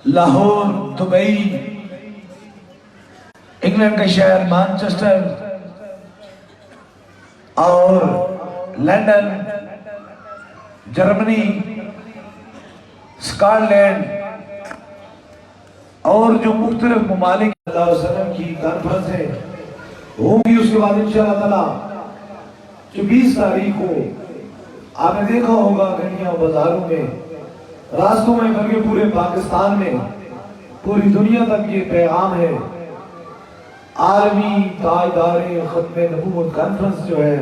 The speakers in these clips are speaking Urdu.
لاہور، دبئی، انگلینڈ کا شہر مانچسٹر اور لندن، جرمنی، اسکاٹ لینڈ اور جو مختلف ممالک اللہ علیہ وسلم کی کانفرنسیں ہوں گی، اس کے بعد انشاءاللہ تعالی 24 تاریخ کو آپ نے دیکھا ہوگا گلیاں بازاروں میں، راستوں میں، بلکہ پورے پاکستان میں، پوری دنیا تک یہ پیغام ہے۔ عالمی تاجدار ختم نبوت کانفرنس جو ہے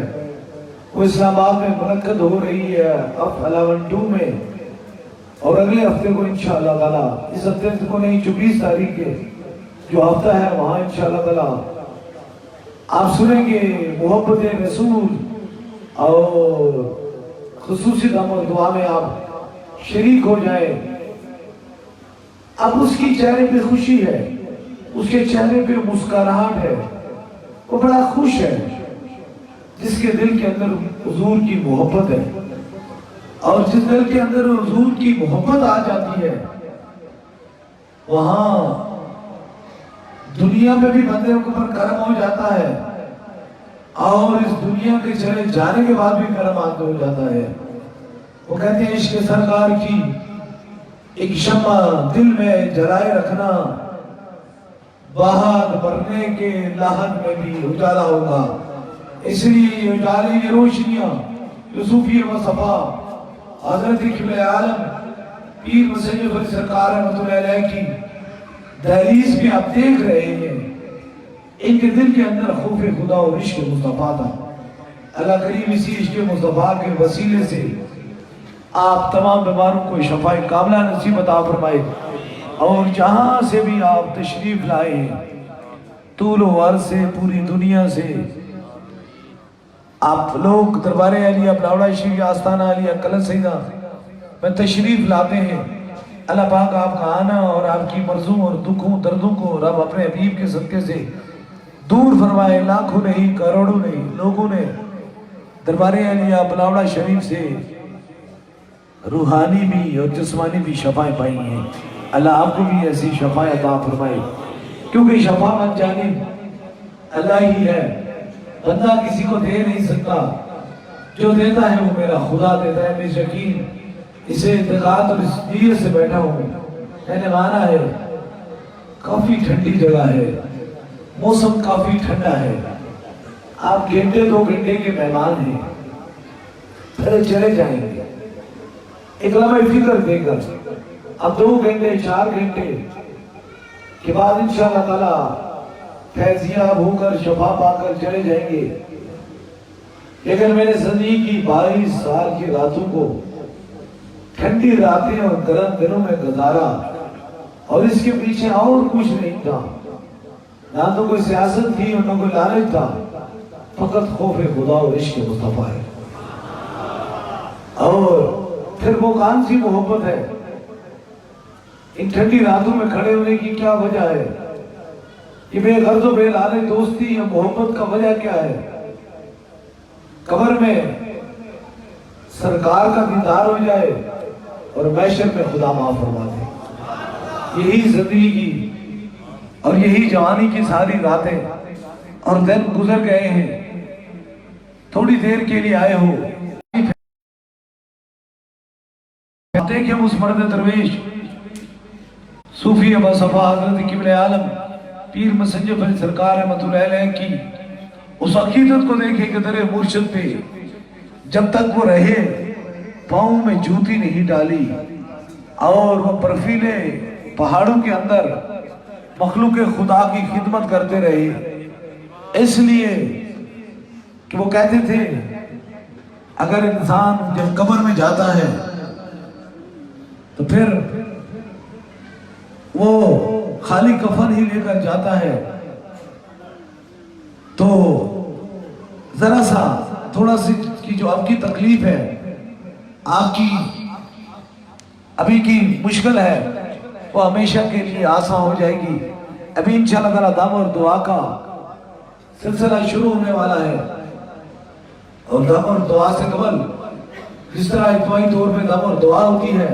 وہ اسلام آباد میں منعقد ہو رہی ہے اف 11-2 میں، اور اگلے ہفتے کو انشاءاللہ تعالی، اس ہفتے کو نہیں 24 تاریخ کے جو ہفتہ ہے وہاں انشاءاللہ تعالی آپ سنیں گے محبت رسول، اور خصوصی دم اور دعا میں آپ شریک ہو جائیں۔ اب اس کی چہرے پہ خوشی ہے، اس کے چہرے پہ مسکراہٹ ہے، وہ بڑا خوش ہے جس کے دل کے اندر حضور کی محبت ہے، اور جس دل کے اندر حضور کی محبت آ جاتی ہے وہاں دنیا میں بھی بندے کے اوپر کرم ہو جاتا ہے، اور اس دنیا کے چلے جانے کے بعد بھی کرم آتے ہو جاتا ہے۔ وہ کہتے ہیں عشق سرکار کی ایک شمع دل میں جلائے رکھنا، بہار برنے کے لاہن میں بھی اجالا ہوگا۔ اس لیے اجالے کی روشنیاں یوسفی و صفا حضرت قبلہ عالم پیر مسیح علی سرکار رحمۃ اللہ علیہ کی دہلیز میں آپ دیکھ رہے ہیں، ان کے دل کے اندر خوف خدا اور عشق مصطفیٰ تھا۔ اللہ کریم اسی عشق مصطفیٰ کے وسیلے سے آپ تمام بیماروں کو شفاء کاملہ نصیب عطا فرمائے، اور جہاں سے بھی آپ تشریف لائے ہیں طول و عرض سے، پوری دنیا سے آپ لوگ دربار عالیہ بلاوڑہ شریف آستانہ عالیہ کلس سیدہ میں تشریف لاتے ہیں۔ اللہ پاک آپ کا آنا اور آپ کی مرضوں اور دکھوں دردوں کو رب اپنے حبیب کے صدقے سے دور فرمائے۔ لاکھوں نہیں، کروڑوں نہیں لوگوں نے دربار عالیہ بلاوڑہ شریف سے روحانی بھی اور جسمانی بھی شفائیں پائی ہیں۔ اللہ آپ کو بھی ایسی شفاء عطا فرمائے، کیونکہ شفاء من جانب اللہ ہی ہے، بندہ کسی کو دے نہیں سکتا، جو دیتا ہے وہ میرا خدا دیتا ہے۔ بے یقین اسے اعتقاد اور اس نیت سے بیٹھا ہوں، میں نے مانا ہے کافی ٹھنڈی جگہ ہے، موسم کافی ٹھنڈا ہے، آپ گھنٹے 2 گھنٹے کے مہمان ہیں، پھر چلے جائیں گے ایک لمحہ فکر دے کر۔ اب 2 گھنٹے 4 گھنٹے کے بعد انشاءاللہ تعالی فیضیاب ہو کر شفا پا کر چلے جائیں گے، لیکن میں نے زندگی کی 22 سال کی راتوں کو ٹھنڈی راتیں اور گرم دنوں میں گزارا، اور اس کے پیچھے اور کچھ نہیں تھا، نہ تو کوئی سیاست تھی اور نہ کوئی لالچ تھا، فقط خوف خدا اور عشق مصطفیٰ ہے۔ اور پھر وہ کون سی محبت ہے؟ ان ٹھنڈی راتوں میں کھڑے ہونے کی کیا وجہ ہے؟ یہ بے غرض و بے لالچ دوستی یا محبت کا وجہ کیا ہے؟ قبر میں سرکار کا دیدار ہو جائے اور محشر میں خدا معاف فرما دے۔ یہی زندگی کی اور یہی جوانی کی ساری راتیں اور دن گزر گئے ہیں، تھوڑی دیر کے لیے آئے ہو دیکھیں اس مرد درویش صوفی ابا صفا حضرت قبلہ عالم پیر مسنجف علی سرکار رحمۃ اللہ علیہ کی اس عقیدت کو دیکھیں کہ در مرشد پہ جب تک وہ رہے پاؤں میں جوتی نہیں ڈالی، اور وہ برفیلے پہاڑوں کے اندر مخلوق خدا کی خدمت کرتے رہے، اس لیے کہ وہ کہتے تھے اگر انسان جب قبر میں جاتا ہے تو پھر وہ خالی کفن ہی لے کر جاتا ہے، تو ذرا سا تھوڑا سی کی جو آپ کی تکلیف ہے، آپ کی ابھی کی مشکل ہے، وہ ہمیشہ کے لیے آسان ہو جائے گی۔ ابھی انشاءاللہ تعالیٰ دم اور دعا کا سلسلہ شروع ہونے والا ہے، اور دم اور دعا سے قبل جس طرح اجتماعی طور پہ دم اور دعا ہوتی ہے،